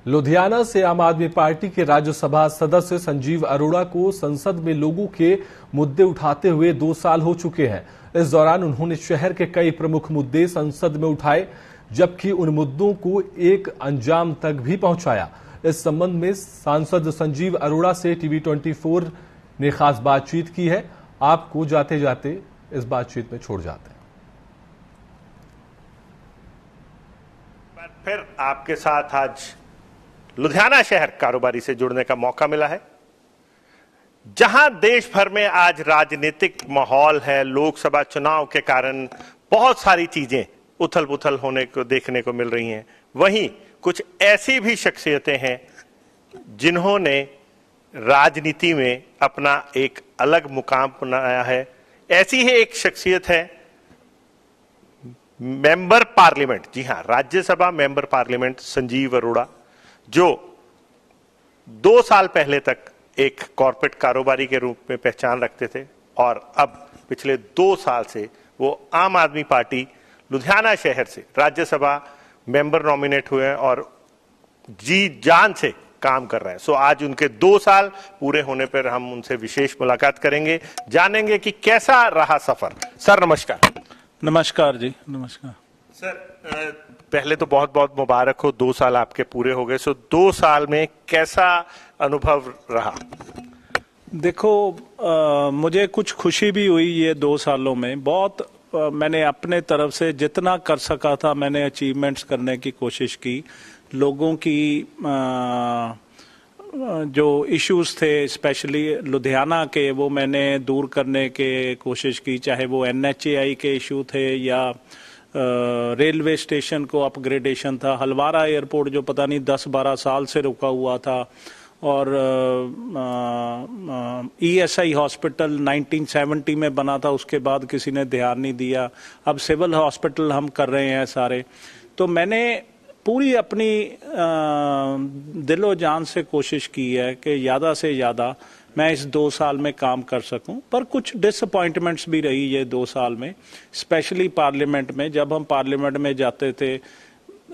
लुधियाना से आम आदमी पार्टी के राज्यसभा सदस्य संजीव अरोड़ा को संसद में लोगों के मुद्दे उठाते हुए 2 साल हो चुके हैं। इस दौरान उन्होंने शहर के कई प्रमुख मुद्दे संसद में उठाए, जबकि उन मुद्दों को एक अंजाम तक भी पहुंचाया। इस संबंध में सांसद संजीव अरोड़ा से टीवी24 ने खास बातचीत की है। आपको जाते जाते इस बातचीत में छोड़ जाते हैं। फिर आपके साथ आज लुधियाना शहर कारोबारी से जुड़ने का मौका मिला है, जहां देश भर में आज राजनीतिक माहौल है। लोकसभा चुनाव के कारण बहुत सारी चीजें उथल पुथल होने को देखने को मिल रही हैं। वहीं कुछ ऐसी भी शख्सियतें हैं जिन्होंने राजनीति में अपना एक अलग मुकाम बनाया है। ऐसी ही एक शख्सियत है मेंबर पार्लियामेंट, जी हां, राज्यसभा मेंबर पार्लियामेंट संजीव अरोड़ा, जो 2 साल पहले तक एक कॉर्पोरेट कारोबारी के रूप में पहचान रखते थे और अब पिछले 2 साल से वो आम आदमी पार्टी लुधियाना शहर से राज्यसभा मेंबर नॉमिनेट हुए हैं और जी जान से काम कर रहे हैं। सो आज उनके 2 साल पूरे होने पर हम उनसे विशेष मुलाकात करेंगे, जानेंगे कि कैसा रहा सफर। सर नमस्कार। नमस्कार जी, नमस्कार सर। पहले तो बहुत बहुत मुबारक हो, 2 साल आपके पूरे हो गए। सो 2 साल में कैसा अनुभव रहा? देखो, मुझे कुछ खुशी भी हुई ये 2 सालों में। बहुत मैंने अपने तरफ से जितना कर सका था मैंने अचीवमेंट्स करने की कोशिश की। लोगों की जो इश्यूज थे स्पेशली लुधियाना के, वो मैंने दूर करने के कोशिश की, चाहे वो NHAI के इशू थे या रेलवे स्टेशन को अपग्रेडेशन था, हलवारा एयरपोर्ट जो पता नहीं 10-12 साल से रुका हुआ था, और ESI हॉस्पिटल 1970 में बना था, उसके बाद किसी ने ध्यान नहीं दिया। अब सिविल हॉस्पिटल हम कर रहे हैं सारे। तो मैंने पूरी अपनी दिलो जान से कोशिश की है कि ज़्यादा से ज़्यादा मैं इस 2 साल में काम कर सकूं। पर कुछ डिसअपॉइंटमेंट्स भी रही ये 2 साल में, स्पेशली पार्लियामेंट में। जब हम पार्लियामेंट में जाते थे,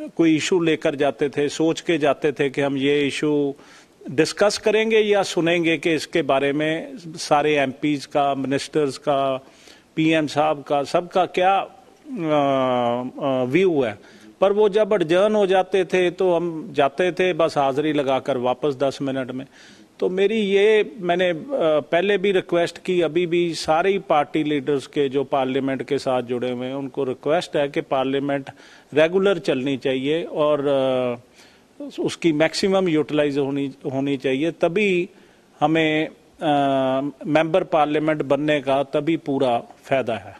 कोई इशू लेकर जाते थे, सोच के जाते थे कि हम ये इशू डिस्कस करेंगे या सुनेंगे कि इसके बारे में सारे MPs का, मिनिस्टर्स का, PM साहब का, सबका क्या व्यू है। पर वो जब अडजर्न हो जाते थे तो हम जाते थे बस हाजिरी लगाकर वापस 10 मिनट में। तो मैंने पहले भी रिक्वेस्ट की, अभी भी सारी पार्टी लीडर्स के जो पार्लियामेंट के साथ जुड़े हुए हैं उनको रिक्वेस्ट है कि पार्लियामेंट रेगुलर चलनी चाहिए और उसकी मैक्सिमम यूटिलाइज होनी चाहिए। तभी हमें मेंबर पार्लियामेंट बनने का तभी पूरा फायदा है।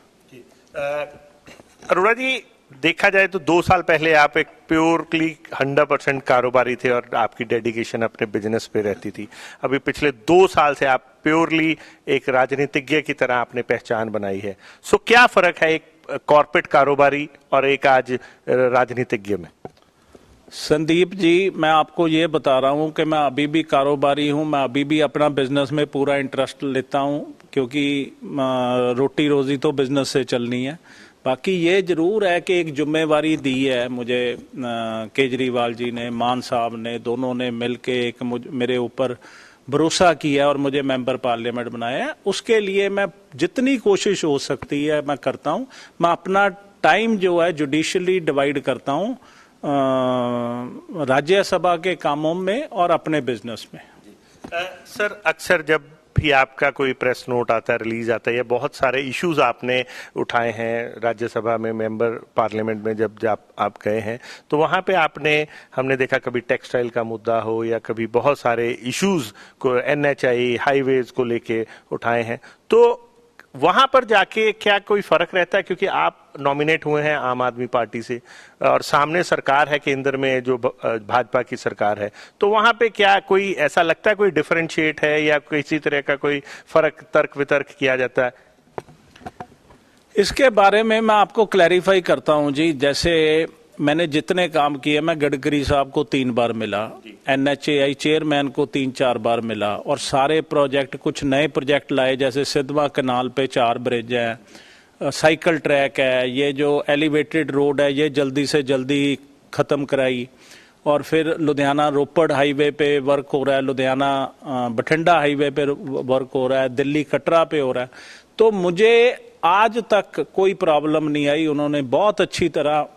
अरोड़ा जी, देखा जाए तो 2 साल पहले आप एक प्योरली 100% कारोबारी थे और आपकी डेडिकेशन अपने बिजनेस पे रहती थी। अभी पिछले 2 साल से आप प्योरली एक राजनीतिज्ञ की तरह आपने पहचान बनाई है। सो क्या फर्क है एक कॉर्पोरेट कारोबारी और एक आज राजनीतिज्ञ में? संदीप जी, मैं आपको ये बता रहा हूँ कि मैं अभी भी कारोबारी हूँ। मैं अभी भी अपना बिजनेस में पूरा इंटरेस्ट लेता हूँ, क्योंकि रोटी रोजी तो बिजनेस से चलनी है। बाकी ये जरूर है कि एक जिम्मेवारी दी है मुझे केजरीवाल जी ने, मान साहब ने, दोनों ने मिलके एक मेरे ऊपर भरोसा किया और मुझे मेंबर पार्लियामेंट बनाया है। उसके लिए मैं जितनी कोशिश हो सकती है मैं करता हूँ। मैं अपना टाइम जो है जुडिशियली डिवाइड करता हूँ राज्यसभा के कामों में और अपने बिजनेस में। सर, अक्सर जब भी आपका कोई प्रेस नोट आता है, रिलीज आता है, या बहुत सारे इश्यूज आपने उठाए हैं राज्यसभा में, मेंबर पार्लियामेंट में जब आप गए हैं, तो वहां पे हमने देखा कभी टेक्सटाइल का मुद्दा हो या कभी बहुत सारे इश्यूज को NHAI हाईवेज को लेके उठाए हैं। तो वहां पर जाके क्या कोई फर्क रहता है, क्योंकि आप नॉमिनेट हुए हैं आम आदमी पार्टी से और सामने सरकार है केंद्र में जो भाजपा की सरकार है, तो वहां पे क्या कोई ऐसा लगता है कोई डिफरेंशिएट है या किसी तरह का कोई फर्क तर्क वितर्क किया जाता है? इसके बारे में मैं आपको क्लैरिफाई करता हूं जी। जैसे मैंने जितने काम किए, मैं गडकरी साहब को 3 बार मिला, NHAI चेयरमैन को 3-4 बार मिला, और सारे प्रोजेक्ट, कुछ नए प्रोजेक्ट लाए, जैसे सिद्धवा कनाल पे 4 ब्रिज है, साइकिल ट्रैक है, ये जो एलिवेटेड रोड है ये जल्दी से जल्दी ख़त्म कराई, और फिर लुधियाना रोपड़ हाईवे पे वर्क हो रहा है, लुधियाना बठिंडा हाईवे पे वर्क हो रहा है, दिल्ली कटरा पे हो रहा है। तो मुझे आज तक कोई प्रॉब्लम नहीं आई। उन्होंने बहुत अच्छी तरह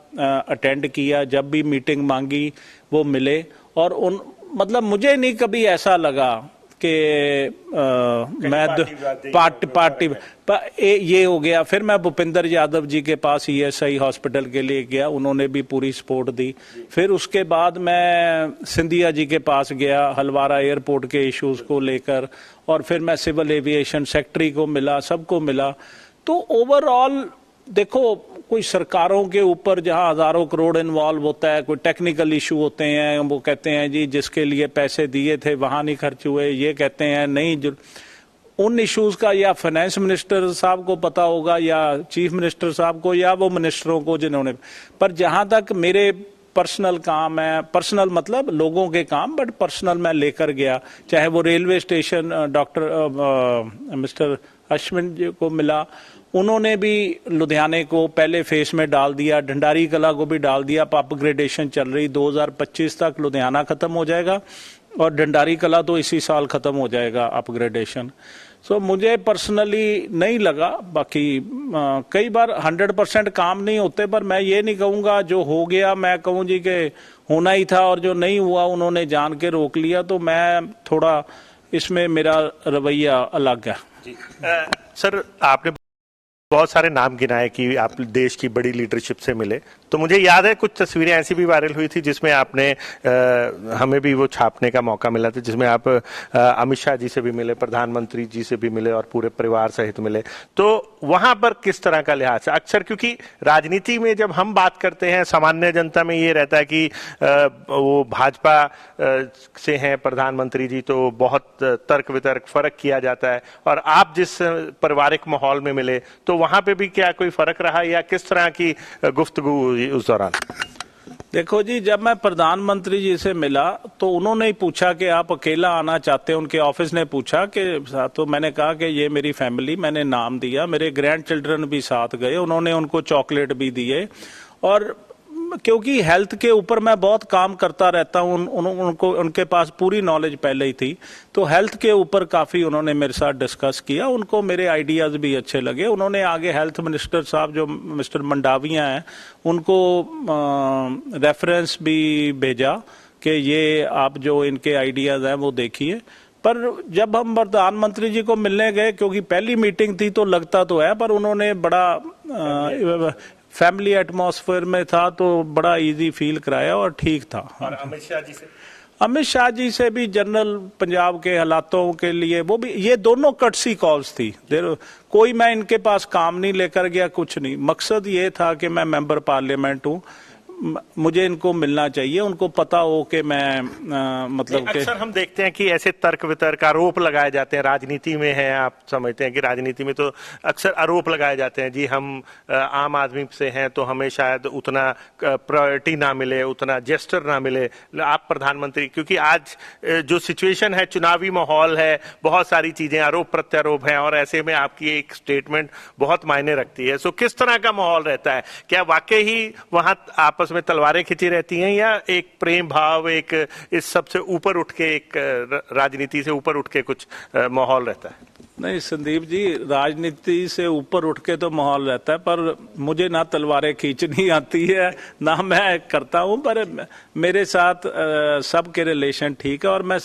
अटेंड किया, जब भी मीटिंग मांगी वो मिले। और मतलब मुझे नहीं कभी ऐसा लगा कि मैं पार्टी ये हो गया। फिर मैं भूपिंदर यादव जी के पास ESI हॉस्पिटल के लिए गया, उन्होंने भी पूरी सपोर्ट दी। फिर उसके बाद मैं सिंधिया जी के पास गया हलवारा एयरपोर्ट के इश्यूज को लेकर, और फिर मैं सिविल एविएशन सेक्रेटरी को मिला, सबको मिला। तो ओवरऑल देखो, कोई सरकारों के ऊपर जहां हजारों करोड़ इन्वॉल्व होता है, कोई टेक्निकल इशू होते हैं, वो कहते हैं जी जिसके लिए पैसे दिए थे वहां नहीं खर्च हुए, ये कहते हैं नहीं। उन इश्यूज का या फाइनेंस मिनिस्टर साहब को पता होगा, या चीफ मिनिस्टर साहब को, या वो मिनिस्टरों को जिन्होंने। पर जहां तक मेरे पर्सनल काम है, पर्सनल मतलब लोगों के काम, बट पर्सनल मैं लेकर गया। चाहे वो railway station doctor mister Ashwin ji को मिला, उन्होंने भी लुधियाने को पहले फेस में डाल दिया, ढंडारी कला को भी डाल दिया। अपग्रेडेशन चल रही, 2025 तक लुधियाना खत्म हो जाएगा और ढंडारी कला तो इसी साल खत्म हो जाएगा अपग्रेडेशन। सो मुझे पर्सनली नहीं लगा। बाकी कई बार 100% काम नहीं होते, पर मैं ये नहीं कहूँगा जो हो गया मैं कहूँ जी कि होना ही था, और जो नहीं हुआ उन्होंने जान के रोक लिया। तो मैं थोड़ा इसमें मेरा रवैया अलग है। जी सर, आपने बहुत सारे नाम गिनाए कि आप देश की बड़ी लीडरशिप से मिले, तो मुझे याद है कुछ तस्वीरें ऐसी भी वायरल हुई थी जिसमें आपने हमें भी वो छापने का मौका मिला था, जिसमें आप अमित शाह जी से भी मिले, प्रधानमंत्री जी से भी मिले और पूरे परिवार सहित मिले। तो वहां पर किस तरह का लिहाज है? अक्सर क्योंकि राजनीति में जब हम बात करते हैं, सामान्य जनता में ये रहता है कि वो भाजपा से हैं प्रधानमंत्री जी, तो बहुत तर्क वितर्क फर्क किया जाता है। और आप जिस पारिवारिक माहौल में मिले, तो वहां पे भी क्या कोई फर्क रहा, या किस तरह की गुफ्तगू हुई उस दौरान? देखो जी, जब मैं प्रधानमंत्री जी से मिला तो उन्होंने ही पूछा कि आप अकेला आना चाहते हैं, उनके ऑफिस ने पूछा कि, तो मैंने कहा कि ये मेरी फैमिली, मैंने नाम दिया, मेरे ग्रैंड चिल्ड्रन भी साथ गए, उन्होंने उनको चॉकलेट भी दिए। और क्योंकि हेल्थ के ऊपर मैं बहुत काम करता रहता हूं, उनको उनके पास पूरी नॉलेज पहले ही थी, तो हेल्थ के ऊपर काफी उन्होंने मेरे साथ डिस्कस किया। उनको मेरे आइडियाज भी अच्छे लगे। उन्होंने आगे हेल्थ मिनिस्टर साहब जो मिस्टर मंडाविया हैं, उनको रेफरेंस भी भेजा कि ये आप जो इनके आइडियाज हैं वो देखिए। पर जब हम प्रधानमंत्री जी को मिलने गए, क्योंकि पहली मीटिंग थी, तो लगता तो है, पर उन्होंने बड़ा फैमिली एटमॉस्फेयर में था, तो बड़ा इजी फील कराया और ठीक था। और अमित शाह जी से? अमित शाह जी से भी जनरल पंजाब के हालातों के लिए, वो भी, ये दोनों कटसी कॉल्स थी। कोई मैं इनके पास काम नहीं लेकर गया, कुछ नहीं। मकसद ये था कि मैं मेंबर पार्लियामेंट हूँ, मुझे इनको मिलना चाहिए, उनको पता हो कि मैं मतलब कि अक्सर हम देखते हैं कि ऐसे तर्क वितर्क आरोप लगाए जाते हैं। राजनीति में है, आप समझते हैं कि राजनीति में तो अक्सर आरोप लगाए जाते हैं, जी हम आम आदमी से हैं तो हमें शायद उतना प्रायोरिटी ना मिले, उतना जेस्टर ना मिले। आप प्रधानमंत्री, क्योंकि आज जो सिचुएशन है, चुनावी माहौल है, बहुत सारी चीजें आरोप प्रत्यारोप हैं, और ऐसे में आपकी एक स्टेटमेंट बहुत मायने रखती है। सो किस तरह का माहौल रहता है? क्या वाकई ही वहां आपस में तलवारें खिंची रहती हैं, या एक प्रेम भाव, एक इस सबसे ऊपर उठ के, एक राजनीति से ऊपर उठ के कुछ माहौल रहता है? नहीं संदीप जी, राजनीति से ऊपर उठ के तो माहौल रहता है, पर मुझे ना तलवारें खींचनी आती है, ना मैं करता हूं। पर मेरे साथ सबके रिलेशन ठीक है, और मैं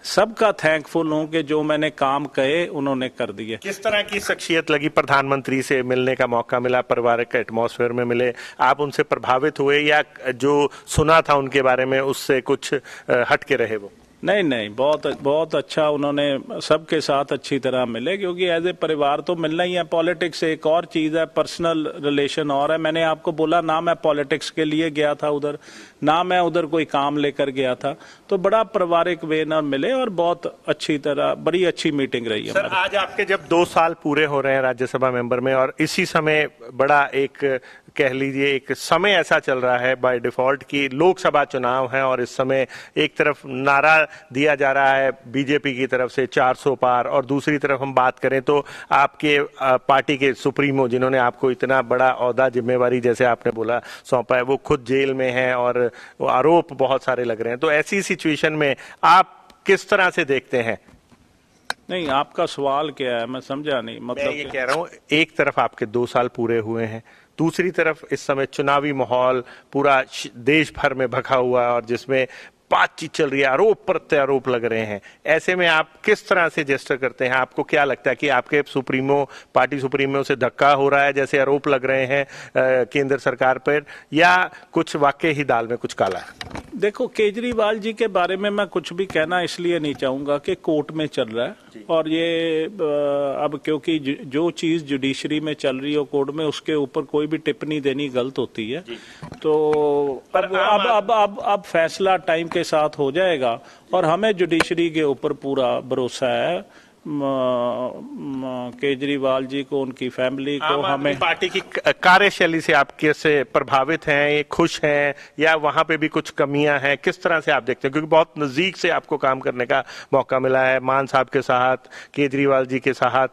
सबका थैंकफुल हूं कि जो मैंने काम कहे उन्होंने कर दिए। किस तरह की शख्सियत लगी? प्रधानमंत्री से मिलने का मौका मिला, पारिवारिक एटमॉस्फेयर में मिले, आप उनसे प्रभावित हुए, या जो सुना था उनके बारे में उससे कुछ हट के रहे वो? नहीं नहीं, बहुत अच्छा, उन्होंने सबके साथ अच्छी तरह मिले, क्योंकि एज ए परिवार तो मिलना ही है। पॉलिटिक्स एक और चीज है, पर्सनल रिलेशन और है। मैंने आपको बोला ना, मैं पॉलिटिक्स के लिए गया था उधर, ना मैं उधर कोई काम लेकर गया था। तो बड़ा पारिवारिक वे न मिले, और बहुत अच्छी तरह, बड़ी अच्छी मीटिंग रही है। सर, आज आपके जब 2 साल पूरे हो रहे हैं राज्यसभा मेंबर में, और इसी समय बड़ा एक, कह लीजिए, एक समय ऐसा चल रहा है बाय डिफॉल्ट कि लोकसभा चुनाव है, और इस समय एक तरफ नारा दिया जा रहा है बीजेपी की तरफ से 400 पार, और दूसरी तरफ हम बात करें तो आपके पार्टी के सुप्रीमो जिन्होंने आपको इतना बड़ा ओहदा, जिम्मेवारी जैसे आपने बोला सौंपा है, वो खुद जेल में हैं और वो आरोप बहुत सारे लग रहे हैं। तो ऐसी सिचुएशन में आप किस तरह से देखते हैं? नहीं, आपका सवाल क्या है, मैं समझा नहीं। मतलब मैं ये कह रहा हूं, एक तरफ आपके 2 साल पूरे हुए हैं, दूसरी तरफ इस समय चुनावी माहौल पूरा देश भर में भखा हुआ है और जिसमें बातचीत चल रही है, आरोप प्रत्यारोप लग रहे हैं। ऐसे में आप किस तरह से जेस्टर करते हैं? आपको क्या लगता है कि आपके सुप्रीमो, पार्टी सुप्रीमो से धक्का हो रहा है जैसे आरोप लग रहे हैं केंद्र सरकार पर, या कुछ वाकई ही दाल में कुछ काला है? देखो, केजरीवाल जी के बारे में मैं कुछ भी कहना इसलिए नहीं चाहूंगा कि कोर्ट में चल रहा है और ये अब क्योंकि जो चीज जुडिशरी में चल रही हो कोर्ट में, उसके ऊपर कोई भी टिप्पणी देनी गलत होती है। तो अब फैसला टाइम के साथ हो जाएगा और हमें जुडिशरी के ऊपर पूरा भरोसा है। केजरीवाल जी को, उनकी फैमिली को, हमें पार्टी की कार्यशैली से आप कैसे प्रभावित हैं, खुश हैं, या वहां पे भी कुछ कमियां हैं? किस तरह से आप देखते हैं, क्योंकि बहुत नजदीक से आपको काम करने का मौका मिला है मान साहब के साथ, केजरीवाल जी के साथ,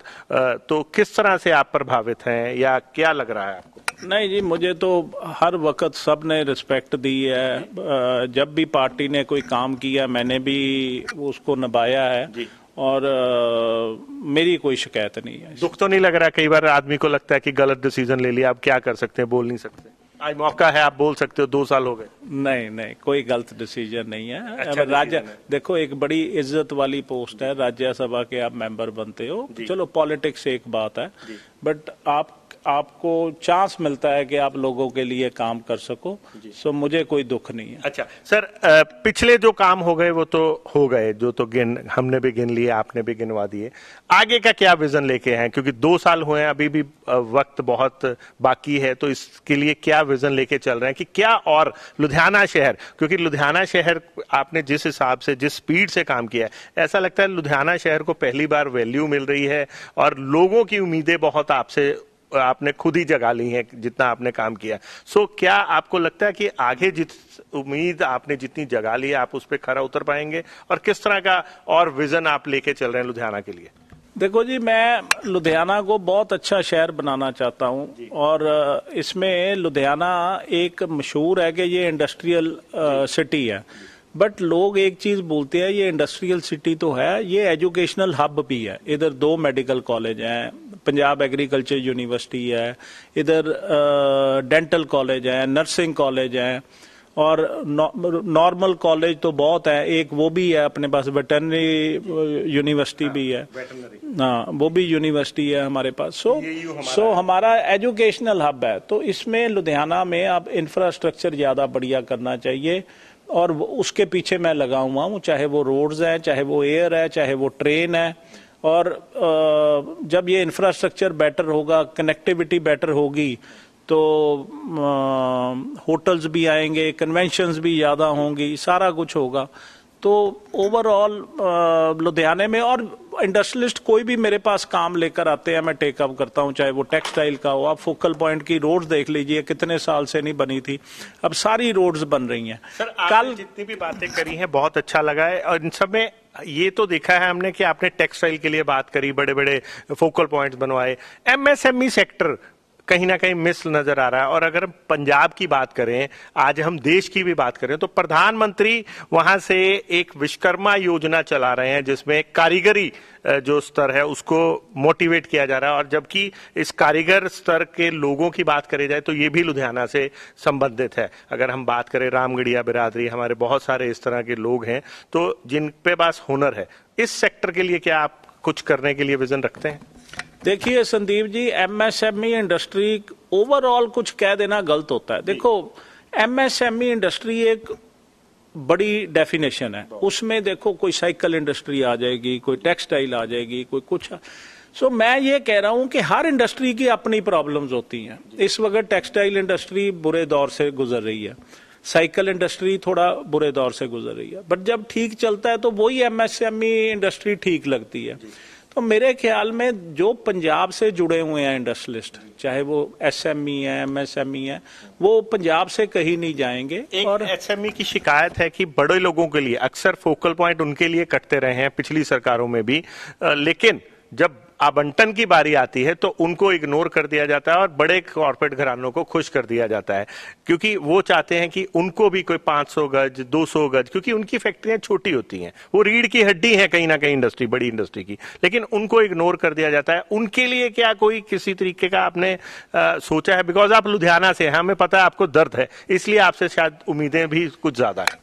तो किस तरह से आप प्रभावित हैं या क्या लग रहा है आपको? नहीं जी, मुझे तो हर वक्त सब ने रिस्पेक्ट दी है। जब भी पार्टी ने कोई काम किया मैंने भी उसको निभाया है और मेरी कोई शिकायत नहीं है। दुख तो नहीं लग रहा? कई बार आदमी को लगता है कि गलत डिसीजन ले लिया, अब क्या कर सकते हैं, बोल नहीं सकते। आज मौका है, आप बोल सकते हो, 2 साल हो गए। नहीं, कोई गलत डिसीजन नहीं है। अच्छा, देखो, एक बड़ी इज्जत वाली पोस्ट है, राज्यसभा के आप मेंबर बनते हो, चलो पॉलिटिक्स एक बात है, बट आपको चांस मिलता है कि आप लोगों के लिए काम कर सको, सो मुझे कोई दुख नहीं है। अच्छा सर, पिछले जो काम हो गए वो तो हो गए, जो तो हमने भी गिन लिए, आपने भी गिनवा दिए। आगे का क्या विजन लेके हैं, क्योंकि 2 साल हुए हैं, अभी भी वक्त बहुत बाकी है, तो इसके लिए क्या विजन लेके चल रहे हैं कि क्या? और लुधियाना शहर, क्योंकि लुधियाना शहर आपने जिस हिसाब से, जिस स्पीड से काम किया है, ऐसा लगता है लुधियाना शहर को पहली बार वैल्यू मिल रही है और लोगों की उम्मीदें बहुत आपने खुद ही जगा ली है जितना आपने काम किया। सो क्या आपको लगता है कि आगे उम्मीद आपने जितनी जगा ली है आप उस पर खरा उतर पाएंगे, और किस तरह का और विजन आप लेके चल रहे हैं लुधियाना के लिए? देखो जी, मैं लुधियाना को बहुत अच्छा शहर बनाना चाहता हूं और इसमें लुधियाना एक मशहूर है कि ये इंडस्ट्रियल सिटी है, बट लोग एक चीज बोलते हैं, ये इंडस्ट्रियल सिटी तो है, ये एजुकेशनल हब भी है। इधर 2 मेडिकल कॉलेज हैं, पंजाब एग्रीकल्चर यूनिवर्सिटी है, इधर डेंटल कॉलेज है, नर्सिंग कॉलेज है और नॉर्मल कॉलेज तो बहुत है। एक वो भी है अपने पास, वेटरनरी यूनिवर्सिटी भी है, हाँ वो भी यूनिवर्सिटी है हमारे पास। सो हमारा एजुकेशनल हब है। तो इसमें लुधियाना में अब इंफ्रास्ट्रक्चर ज्यादा बढ़िया करना चाहिए और उसके पीछे मैं लगा हुआ हूँ, चाहे वो रोड्स है, चाहे वो एयर है, चाहे वो ट्रेन है। और जब ये इंफ्रास्ट्रक्चर बेटर होगा, कनेक्टिविटी बेटर होगी, तो होटल्स भी आएंगे, कन्वेंशंस भी ज्यादा होंगी, सारा कुछ होगा। तो ओवरऑल लुधियाने में, और इंडस्ट्रियलिस्ट कोई भी मेरे पास काम लेकर आते हैं मैं टेकअप करता हूं, चाहे वो टेक्सटाइल का हो। आप फोकल पॉइंट की रोड्स देख लीजिए, कितने साल से नहीं बनी थी, अब सारी रोड्स बन रही हैं। सर, कल जितनी भी बातें करी हैं बहुत अच्छा लगा है, और इन सब में ये तो देखा है हमने कि आपने टेक्सटाइल के लिए बात करी, बड़े बड़े फोकल पॉइंट्स बनवाए। एमएसएमई सेक्टर कहीं ना कहीं मिस नजर आ रहा है। और अगर पंजाब की बात करें, आज हम देश की भी बात करें, तो प्रधानमंत्री वहां से एक विश्वकर्मा योजना चला रहे हैं जिसमें कारीगरी जो स्तर है उसको मोटिवेट किया जा रहा है, और जबकि इस कारीगर स्तर के लोगों की बात करी जाए तो ये भी लुधियाना से संबंधित है। अगर हम बात करें रामगढ़िया बिरादरी, हमारे बहुत सारे इस तरह के लोग हैं तो जिन पे पास हुनर है। इस सेक्टर के लिए क्या आप कुछ करने के लिए विजन रखते हैं? देखिए Sandeep ji, MSME industry overall कुछ कह देना गलत होता है। देखो, एमएसएमई इंडस्ट्री एक बड़ी डेफिनेशन है, उसमें देखो कोई साइकिल इंडस्ट्री आ जाएगी, कोई टेक्सटाइल आ जाएगी, कोई कुछ। सो मैं ये कह रहा हूं कि हर इंडस्ट्री की अपनी प्रॉब्लम्स होती हैं। इस वक्त टेक्सटाइल इंडस्ट्री बुरे दौर से गुजर रही है, साइकिल इंडस्ट्री थोड़ा बुरे दौर से गुजर रही है, बट जब ठीक चलता है तो वही एमएसएमई इंडस्ट्री ठीक लगती है। तो मेरे ख्याल में जो पंजाब से जुड़े हुए हैं इंडस्ट्रियलिस्ट, चाहे वो एसएमई है, एमएसएमई है, वो पंजाब से कहीं नहीं जाएंगे। और एसएमई की शिकायत है कि बड़े लोगों के लिए अक्सर फोकल पॉइंट उनके लिए कटते रहे हैं पिछली सरकारों में भी, लेकिन जब आवंटन की बारी आती है तो उनको इग्नोर कर दिया जाता है और बड़े कॉर्पोरेट घरानों को खुश कर दिया जाता है, क्योंकि वो चाहते हैं कि उनको भी कोई 500 गज 200 गज, क्योंकि उनकी फैक्ट्रियां छोटी होती हैं, वो रीढ़ की हड्डी है कहीं ना कहीं इंडस्ट्री, बड़ी इंडस्ट्री की, लेकिन उनको इग्नोर कर दिया जाता है। उनके लिए क्या कोई किसी तरीके का आपने सोचा है? बिकॉज आप लुधियाना से हैं, हमें पता है आपको दर्द है, इसलिए आपसे शायद उम्मीदें भी कुछ ज्यादा है।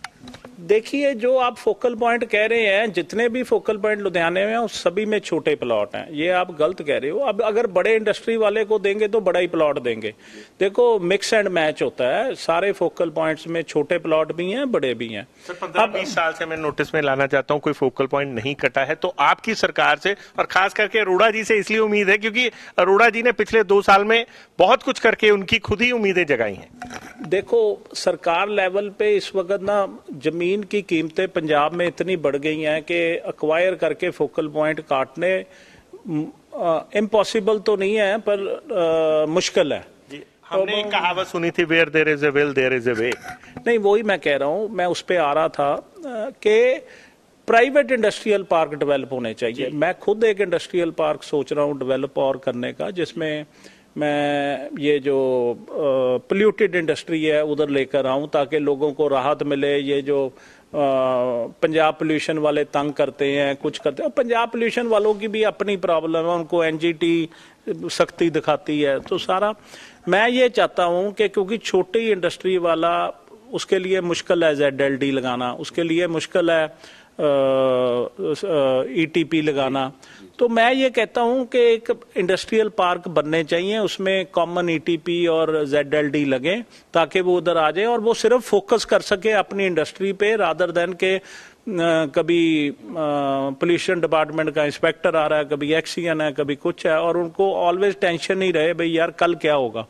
देखिए, जो आप फोकल पॉइंट कह रहे हैं, जितने भी फोकल पॉइंट लुधियाने में हैं, उस सभी में छोटे प्लॉट हैं, ये आप गलत कह रहे हो। अब अगर बड़े इंडस्ट्री वाले को देंगे तो बड़ा ही प्लॉट देंगे। देखो, मिक्स एंड मैच होता है, सारे फोकल पॉइंट्स में छोटे प्लॉट भी हैं, बड़े भी हैं। सर, 15-20 साल से मैं नोटिस में लाना चाहता हूं, कोई फोकल पॉइंट नहीं कटा है, तो आपकी सरकार से और खास करके अरोड़ा जी से इसलिए उम्मीद है क्योंकि अरोड़ा जी ने पिछले 2 साल में बहुत कुछ करके उनकी खुद ही उम्मीदें जगाई हैं। देखो, सरकार लेवल पे इस वक्त ना जमीन की कीमतें पंजाब में इतनी बढ़ गई हैं कि अक्वायर करके फोकल पॉइंट काटने इम्पॉसिबल तो नहीं है, पर मुश्किल है। हमने एक कहावत सुनी थी, where there is a will there is a way. नहीं, वही मैं कह रहा हूं, मैं उस पे आ रहा था कि प्राइवेट इंडस्ट्रियल पार्क डेवलप होने चाहिए। मैं खुद एक इंडस्ट्रियल पार्क सोच रहा हूं डेवलप और करने का, जिसमें मैं ये जो पोल्यूटेड इंडस्ट्री है उधर लेकर आऊं, ताकि लोगों को राहत मिले। ये जो पंजाब पोल्यूशन वाले तंग करते हैं, कुछ करते हैं, पंजाब पोल्यूशन वालों की भी अपनी प्रॉब्लम है, उनको एनजीटी सख्ती दिखाती है, तो सारा मैं ये चाहता हूं कि क्योंकि छोटी इंडस्ट्री वाला, उसके लिए मुश्किल है ZLD लगाना, उसके लिए मुश्किल है ETP लगाना, तो मैं ये कहता हूं कि एक इंडस्ट्रियल पार्क बनने चाहिए, उसमें कॉमन ETP और ZLD लगे, ताकि वो उधर आ जाए और वो सिर्फ फोकस कर सके अपनी इंडस्ट्री पे, रादर देन के कभी पोल्यूशन डिपार्टमेंट का इंस्पेक्टर आ रहा है, कभी एक्सीएन है, कभी कुछ है, और उनको ऑलवेज टेंशन नहीं रहे भाई यार कल क्या होगा।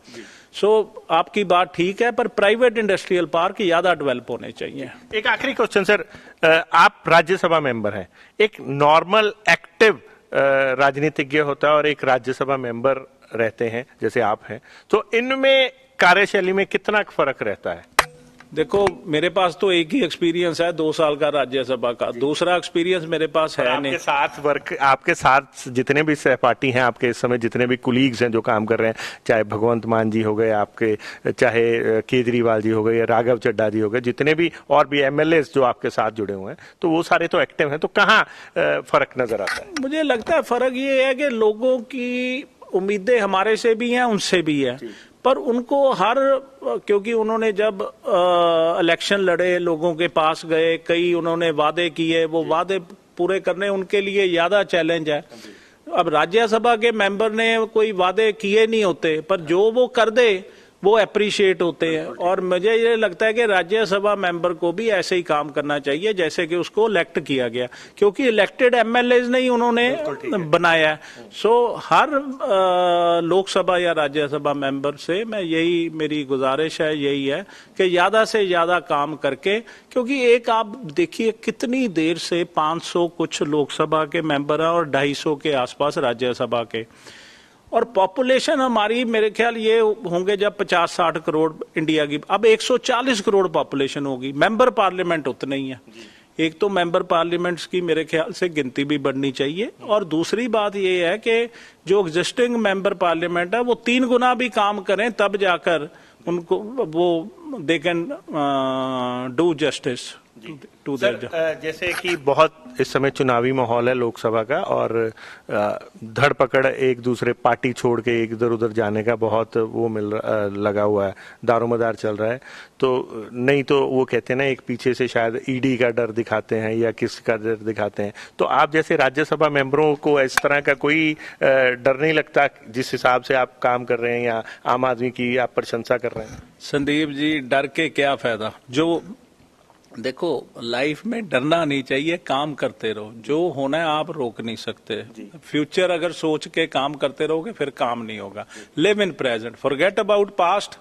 आपकी बात ठीक है, पर प्राइवेट इंडस्ट्रियल पार्क ज्यादा डेवलप होने चाहिए। एक आखिरी क्वेश्चन सर, आप राज्यसभा मेंबर हैं, एक नॉर्मल एक्टिव राजनीतिज्ञ होता है और एक राज्यसभा मेंबर रहते हैं जैसे आप हैं, तो इनमें कार्यशैली में कितना फर्क रहता है? देखो, मेरे पास तो एक ही एक्सपीरियंस है 2 साल का राज्यसभा का, दूसरा एक्सपीरियंस मेरे पास है नहीं। आपके साथ जितने भी सहपाठी हैं, आपके इस समय जितने भी कुलीग्स हैं जो काम कर रहे हैं, चाहे भगवंत मान जी हो गए आपके, चाहे केजरीवाल जी हो गए, राघव चड्ढा जी हो गए, जितने भी और भी MLA जो आपके साथ जुड़े हुए हैं, तो वो सारे तो एक्टिव हैं, तो कहाँ फर्क नजर आता है? मुझे लगता है फर्क ये है कि लोगों की उम्मीदें हमारे से भी हैं, उनसे भी है, पर उनको क्योंकि उन्होंने जब इलेक्शन लड़े, लोगों के पास गए, कई उन्होंने वादे किए, वो वादे पूरे करने उनके लिए ज्यादा चैलेंज है। अब राज्यसभा के मेंबर ने कोई वादे किए नहीं होते, पर जो वो कर दे वो अप्रिशिएट होते हैं, और मुझे ये लगता है कि राज्यसभा मेंबर को भी ऐसे ही काम करना चाहिए जैसे कि उसको इलेक्ट किया गया, क्योंकि इलेक्टेड MLAs नहीं उन्होंने बनाया। हर लोकसभा या राज्यसभा मेंबर से मैं यही, मेरी गुजारिश है यही है कि ज्यादा से ज्यादा काम करके, क्योंकि एक आप देखिए कितनी देर से 500 कुछ लोकसभा के मेंबर हैं और 250 के आसपास राज्यसभा के, और पॉपुलेशन हमारी मेरे ख्याल ये होंगे जब 50-60 करोड़ इंडिया की, अब 140 करोड़ पॉपुलेशन होगी, मेंबर पार्लियामेंट उतने ही है। एक तो मेंबर पार्लियामेंट्स की मेरे ख्याल से गिनती भी बढ़नी चाहिए, और दूसरी बात ये है कि जो एग्जिस्टिंग मेंबर पार्लियामेंट है वो 3 गुना भी काम करें, तब जाकर उनको वो they can do justice to their job. जैसे कि बहुत इस समय चुनावी माहौल है लोकसभा का, और धड़पकड़ एक दूसरे पार्टी छोड़ के एक इधर उधर जाने का बहुत वो लगा हुआ है, दारोमदार चल रहा है, तो नहीं तो वो कहते हैं ना, एक पीछे से शायद ED का डर दिखाते हैं या किसका डर दिखाते हैं, तो आप जैसे राज्यसभा मेंबरों को इस तरह का कोई डर नहीं लगता जिस हिसाब से आप काम कर रहे हैं या आम आदमी की आप प्रशंसा कर रहे हैं? संदीप जी, डर के क्या फायदा? जो देखो, लाइफ में डरना नहीं चाहिए, काम करते रहो, जो होना है आप रोक नहीं सकते। फ्यूचर अगर सोच के काम करते रहोगे फिर काम नहीं होगा। Live in present, forget about past,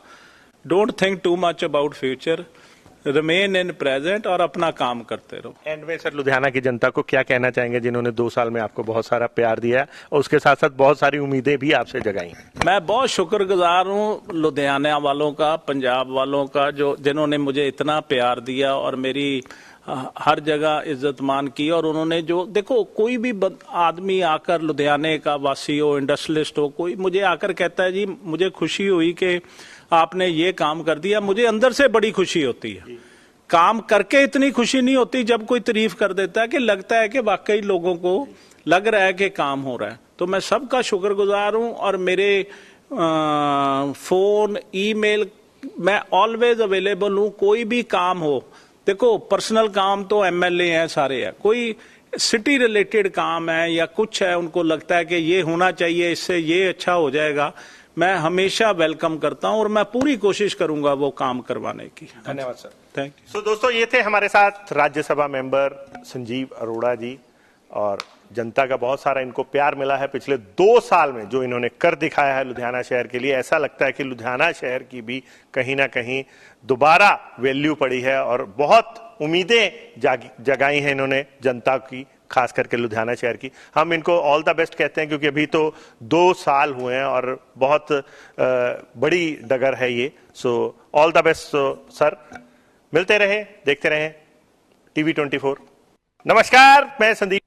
don't think too much about future, remain in present और अपना काम करते रहो। एंड में सर लुधियाना की जनता को क्या कहना चाहेंगे जिन्होंने 2 साल में आपको बहुत सारा प्यार दिया और उसके साथ साथ बहुत सारी उम्मीदें भी आपसे जगाई? मैं बहुत शुक्रगुजार हूँ लुधियाना वालों का, पंजाब वालों का, जो जिन्होंने मुझे इतना प्यार दिया और मेरी हर जगह इज्जत मान की। और उन्होंने जो देखो, कोई भी आदमी आकर लुधियाने का वासी हो, इंडस्ट्रियलिस्ट हो, कोई मुझे आकर कहता है जी मुझे खुशी हुई कि आपने ये काम कर दिया, मुझे अंदर से बड़ी खुशी होती है। काम करके इतनी खुशी नहीं होती जब कोई तारीफ कर देता है, कि लगता है कि वाकई लोगों को लग रहा है कि काम हो रहा है। तो मैं सबका शुक्रगुजार हूं और मेरे फोन, ईमेल, मैं ऑलवेज अवेलेबल हूं। कोई भी काम हो, देखो पर्सनल काम तो एमएलए हैं सारे हैं, कोई सिटी रिलेटेड काम है या कुछ है, उनको लगता है कि ये होना चाहिए, इससे ये अच्छा हो जाएगा, मैं हमेशा वेलकम करता हूं और मैं पूरी कोशिश करूंगा वो काम करवाने की। धन्यवाद सर। Thank you. सो दोस्तों, ये थे हमारे साथ राज्यसभा मेंबर संजीव अरोड़ा जी, और जनता का बहुत सारा इनको प्यार मिला है पिछले 2 साल में जो इन्होंने कर दिखाया है लुधियाना शहर के लिए। ऐसा लगता है कि लुधियाना शहर की भी कहीं ना कहीं दोबारा वैल्यू पड़ी है और बहुत उम्मीदें जगाई हैं इन्होंने जनता की, खास करके लुधियाना शहर की। हम इनको ऑल द बेस्ट कहते हैं क्योंकि अभी तो 2 साल हुए हैं और बहुत बड़ी डगर है ये। So all the best sir. मिलते रहे, देखते रहे TV 24। नमस्कार, मैं संदीप।